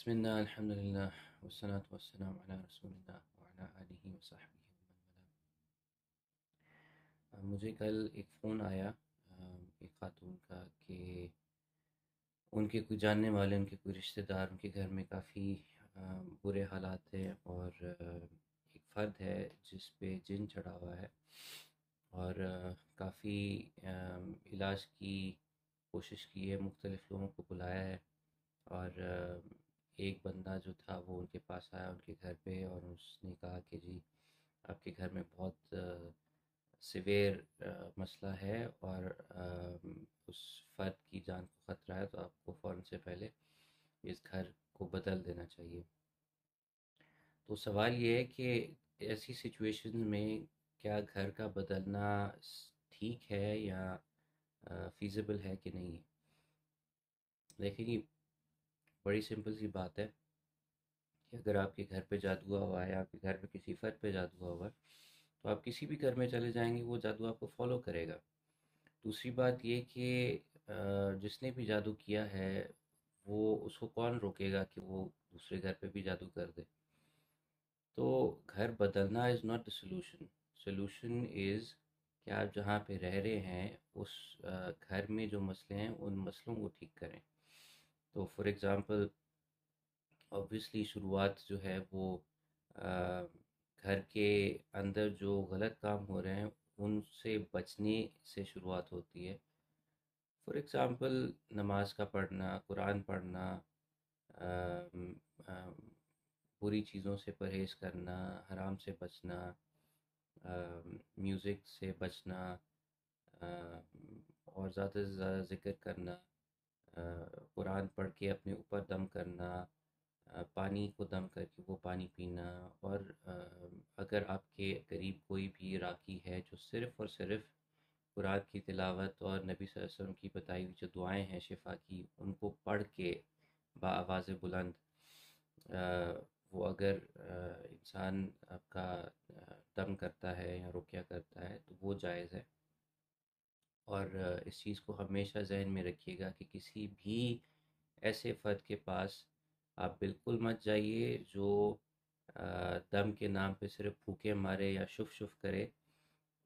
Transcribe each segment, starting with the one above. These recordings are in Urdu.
بسم اللہ الحمد للہ والصلاة والسلام علی رسول اللہ وعلی آلہ وصحبہ ومن والاه۔ مجھے کل ایک فون آیا ایک خاتون کا کہ ان کے کوئی جاننے والے، ان کے کوئی رشتہ دار، ان کے گھر میں کافی برے حالات ہیں، اور ایک فرد ہے جس پہ جن چڑھا ہوا ہے، اور کافی علاج کی کوشش کی ہے، مختلف لوگوں کو بلایا ہے، اور ایک بندہ جو تھا وہ ان کے پاس آیا ان کے گھر پہ، اور اس نے کہا کہ جی آپ کے گھر میں بہت سیویر مسئلہ ہے، اور اس فرد کی جان کو خطرہ ہے، تو آپ کو فوراً سے پہلے اس گھر کو بدل دینا چاہیے۔ تو سوال یہ ہے کہ ایسی سچویشن میں کیا گھر کا بدلنا ٹھیک ہے یا فیزیبل ہے کہ نہیں ہے؟ دیکھیں جی، بڑی سمپل سی بات ہے کہ اگر آپ کے گھر پہ جادو ہوا ہے، آپ کے گھر پہ کسی فرد پہ جادو ہوا ہے، تو آپ کسی بھی گھر میں چلے جائیں گے وہ جادو آپ کو فالو کرے گا۔ دوسری بات یہ کہ جس نے بھی جادو کیا ہے وہ اس کو کون روکے گا کہ وہ دوسرے گھر پہ بھی جادو کر دے؟ تو گھر بدلنا is not the solution. Solution is کہ آپ جہاں پہ رہ رہے ہیں اس گھر میں جو مسئلے ہیں ان مسئلوں کو ٹھیک کریں۔ تو فار ایگزامپل، اوبویسلی شروعات جو ہے وہ گھر کے اندر جو غلط کام ہو رہے ہیں ان سے بچنے سے شروعات ہوتی ہے۔ فار ایگزامپل، نماز کا پڑھنا، قرآن پڑھنا، آم، آم، بری چیزوں سے پرہیز کرنا، حرام سے بچنا، میوزک سے بچنا، اور زیادہ سے زیادہ ذکر کرنا، قرآن پڑھ کے اپنے اوپر دم کرنا، پانی کو دم کر کے وہ پانی پینا، اور اگر آپ کے قریب کوئی بھی راقی ہے جو صرف اور صرف قرآن کی تلاوت اور نبی صلی اللہ علیہ وسلم کی بتائی ہوئی جو دعائیں ہیں شفا کی ان کو پڑھ کے بآواز بلند وہ اگر انسان آپ کا دم کرتا ہے یا رقیہ کرتا ہے تو وہ جائز ہے۔ اور اس چیز کو ہمیشہ ذہن میں رکھیے گا کہ کسی بھی ایسے فرد کے پاس آپ بالکل مت جائیے جو دم کے نام پہ صرف پھونکے مارے یا شف شف کرے۔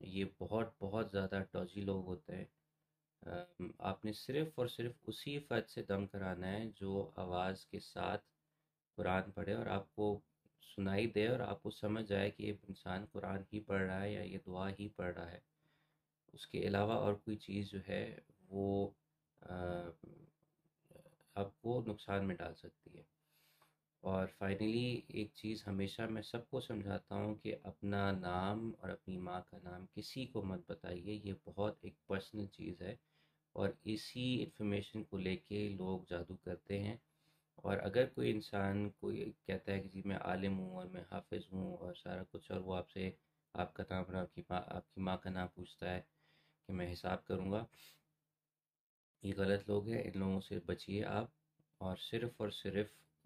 یہ بہت بہت زیادہ ڈوجی لوگ ہوتے ہیں۔ آپ نے صرف اور صرف اسی فرد سے دم کرانا ہے جو آواز کے ساتھ قرآن پڑھے اور آپ کو سنائی دے، اور آپ کو سمجھ آئے کہ یہ انسان قرآن ہی پڑھ رہا ہے یا یہ دعا ہی پڑھ رہا ہے۔ اس کے علاوہ اور کوئی چیز جو ہے وہ آپ کو نقصان میں ڈال سکتی ہے۔ اور فائنلی ایک چیز ہمیشہ میں سب کو سمجھاتا ہوں کہ اپنا نام اور اپنی ماں کا نام کسی کو مت بتائیے، یہ بہت ایک پرسنل چیز ہے، اور اسی انفارمیشن کو لے کے لوگ جادو کرتے ہیں۔ اور اگر کوئی انسان کوئی کہتا ہے کہ جی میں عالم ہوں اور میں حافظ ہوں اور سارا کچھ، اور وہ آپ سے آپ کا نام اور آپ کی ماں کا نام پوچھتا ہے کہ میں حساب کروں گا، یہ غلط لوگ ہیں، ان لوگوں سے بچیے آپ، اور صرف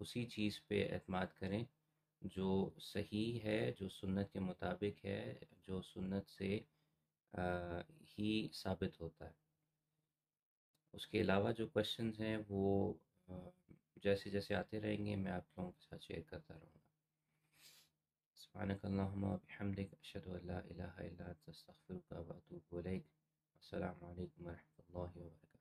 اسی چیز پہ اعتماد کریں جو صحیح ہے، جو سنت کے مطابق ہے، جو سنت سے ہی ثابت ہوتا ہے۔ اس کے علاوہ جو کوشچنز ہیں وہ جیسے جیسے آتے رہیں گے میں آپ لوگوں کے ساتھ شیئر کرتا رہوں گا۔ سبحانک اللہم و بحمدک، اشہد ان لا الہ الا انت، استغفرک و اتوب الیک۔ السلام علیکم ورحمۃ اللہ وبرکاتہ۔